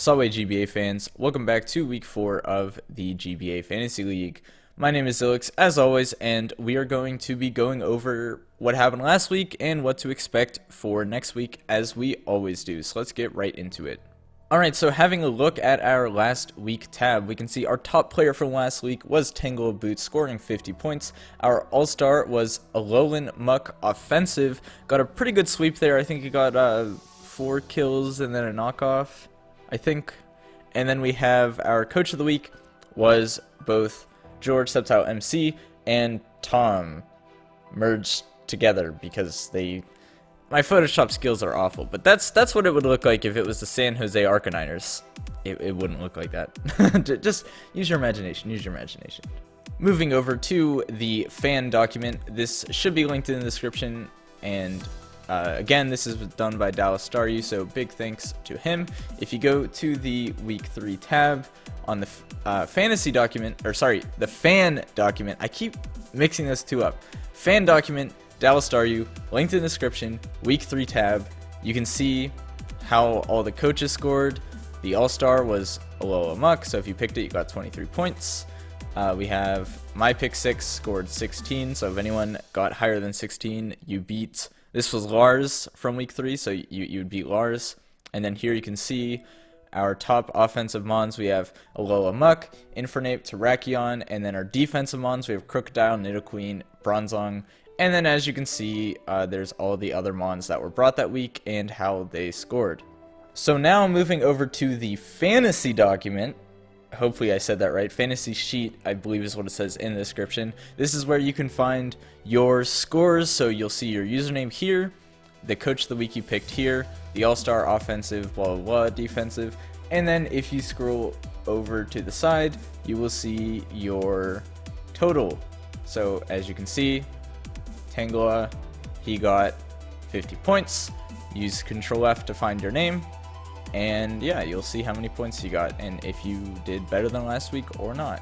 Salve GBA fans, welcome back to week 4 of the GBA Fantasy League. My name is Xilicks, as always, and we are going to be going over what happened last week and what to expect for next week, as we always do. So let's get right into it. Alright, so having a look at our last week tab, we can see our top player from last week was Tangle Boots, scoring 50 points. Our all-star was Alolan Muck Offensive, got a pretty good sweep there. I think he got 4 kills and then a knockoff, I think. And then we have our coach of the week was both George Septile MC and Tom merged together because my Photoshop skills are awful, but that's what it would look like if it was the San Jose Arcaniners. It wouldn't look like that. Just use your imagination, Moving over to the fan document, this should be linked in the description, and again, this is done by Dallas Staryu, so big thanks to him. If you go to the week 3 tab on the fantasy document, or sorry, the fan document, I keep mixing those two up. Fan document, Dallas Staryu, linked in the description, week 3 tab. You can see how all the coaches scored. The all-star was Alola Muck, so if you picked it, you got 23 points. We have my pick 6 scored 16, so if anyone got higher than 16, you beat. This was Lars from week 3, so you would beat Lars. And then here you can see our top offensive mons. We have Alola Muck, Infernape, Terrakion, and then our defensive mons, we have Crocodile, Nidoqueen, Bronzong. And then as you can see, there's all the other mons that were brought that week and how they scored. So now moving over to the fantasy document. Hopefully I said that right. Fantasy sheet, I believe, is what it says in the description. This is where you can find your scores. So you'll see your username here, the coach of the week you picked here, the all-star offensive, blah, blah, blah, defensive. And then if you scroll over to the side, you will see your total. So as you can see, Tangela, he got 50 points. Use Control F to find your name. And yeah, you'll see how many points you got and if you did better than last week or not.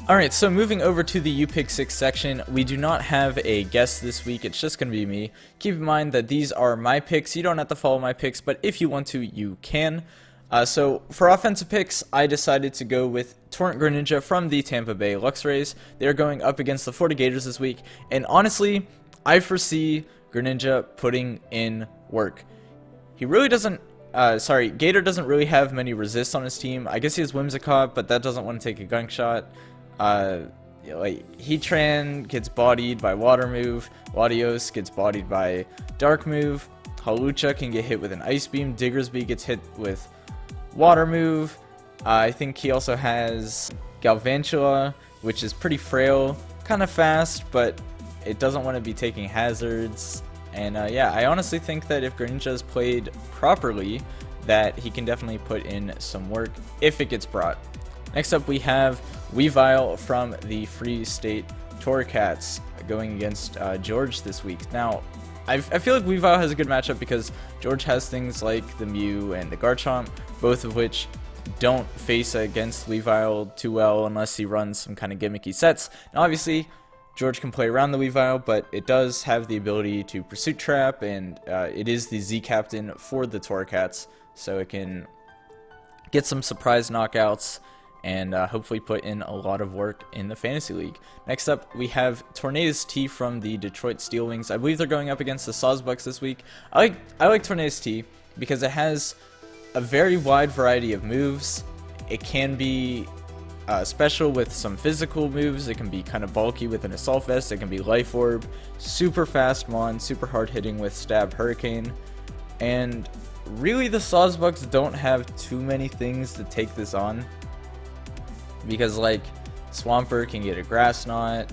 Alright, so moving over to the You Pick 6 section, we do not have a guest this week, it's just going to be me. Keep in mind that these are my picks, you don't have to follow my picks, but if you want to, you can. So for offensive picks, I decided to go with Torrent Greninja from the Tampa Bay Luxrays. They're going up against the Florida Gators this week, and honestly, I foresee Greninja putting in work. He really doesn't Gator doesn't really have many resists on his team. I guess he has Whimsicott, but that doesn't want to take a gunk shot. Heatran gets bodied by Water Move. Latios gets bodied by Dark Move. Hawlucha can get hit with an Ice Beam. Diggersby gets hit with Water Move. I think he also has Galvantula, which is pretty frail, kind of fast, but it doesn't want to be taking hazards. And yeah, I honestly think that if Greninja is played properly, that he can definitely put in some work if it gets brought. Next up, we have Weavile from the Free State Torcats going against George this week. Now, I feel like Weavile has a good matchup because George has things like the Mew and the Garchomp, both of which don't face against Weavile too well unless he runs some kind of gimmicky sets. And obviously, George can play around the Weavile, but it does have the ability to Pursuit Trap, and it is the Z Captain for the Torcats, so it can get some surprise knockouts and hopefully put in a lot of work in the Fantasy League. Next up, we have Tornadus T from the Detroit Steel Wings. I believe they're going up against the Sawsbucks this week. I like Tornadus T because it has a very wide variety of moves. It can be special with some physical moves. It can be kind of bulky with an Assault Vest. It can be Life Orb, super fast Mon, super hard hitting with Stab Hurricane. And really the Sawsbucks don't have too many things to take this on. Because like Swampert can get a Grass Knot,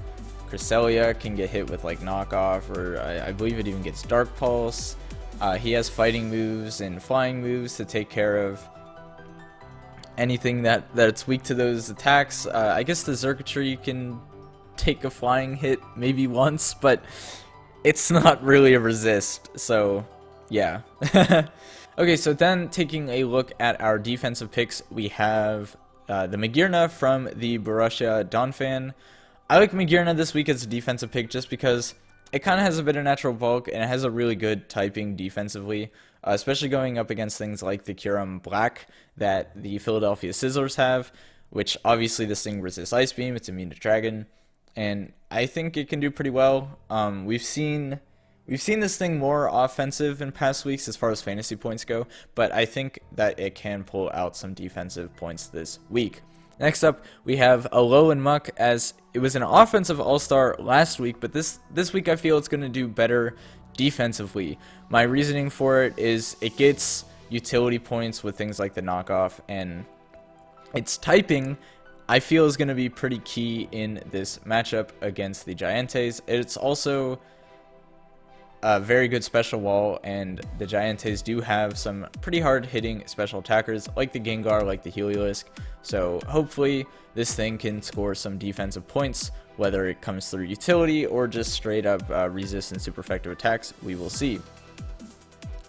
Cresselia can get hit with like Knockoff, or I believe it even gets Dark Pulse. He has fighting moves and flying moves to take care of anything that's weak to those attacks. I guess the Xurkitree can take a flying hit maybe once, but it's not really a resist, so yeah. Okay, so then taking a look at our defensive picks, we have the Magearna from the Borussia Donphan. I like Magearna this week as a defensive pick just because it kind of has a bit of natural bulk and it has a really good typing defensively. especially going up against things like the Kyurem Black that the Philadelphia Sizzlers have, which obviously this thing resists Ice Beam, it's immune to Dragon, and I think it can do pretty well. We've seen this thing more offensive in past weeks as far as fantasy points go, but I think that it can pull out some defensive points this week. Next up, we have Alolan Muck, as it was an offensive all-star last week, but this week I feel it's going to do better defensively. My reasoning for it is it gets utility points with things like the knockoff, and its typing I feel is going to be pretty key in this matchup against the Giantes. It's also a very good special wall, and the Giantes do have some pretty hard hitting special attackers like the Gengar, like the Heliolisk, so hopefully this thing can score some defensive points, whether it comes through utility or just straight up resist and super effective attacks. We will see.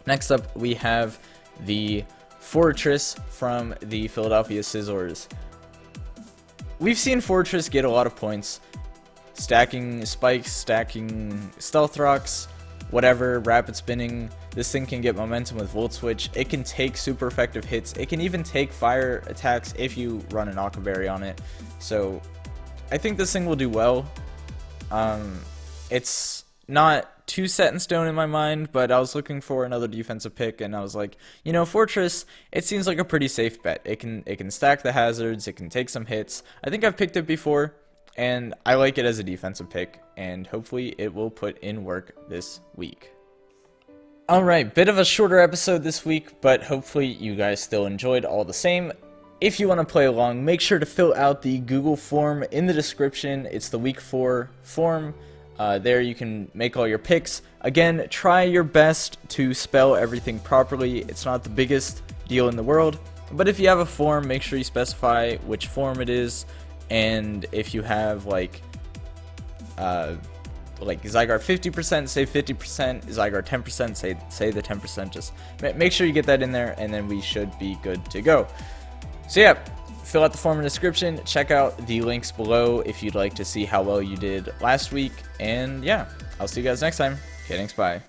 Next up, we have the Fortress from the Philadelphia Sizzlers. We've seen Fortress get a lot of points, stacking spikes, stacking stealth rocks, whatever, rapid spinning. This thing can get momentum with Volt Switch. It can take super effective hits. It can even take fire attacks if you run an Aqua Berry on it. So I think this thing will do well. It's not too set in stone in my mind, but I was looking for another defensive pick, and I was like, you know, Fortress, it seems like a pretty safe bet. It can stack the hazards. It can take some hits. I think I've picked it before, and I like it as a defensive pick, and hopefully it will put in work this week. Alright, bit of a shorter episode this week, but hopefully you guys still enjoyed all the same. If you want to play along, make sure to fill out the Google form in the description. It's the week 4 form. There you can make all your picks. Again, try your best to spell everything properly. It's not the biggest deal in the world, but if you have a form, make sure you specify which form it is. And if you have like Zygarde 50%, say 50%, Zygarde 10%, say the 10%, just make sure you get that in there, and then we should be good to go. So yeah, fill out the form in the description, check out the links below if you'd like to see how well you did last week, and yeah, I'll see you guys next time. Okay, thanks, bye.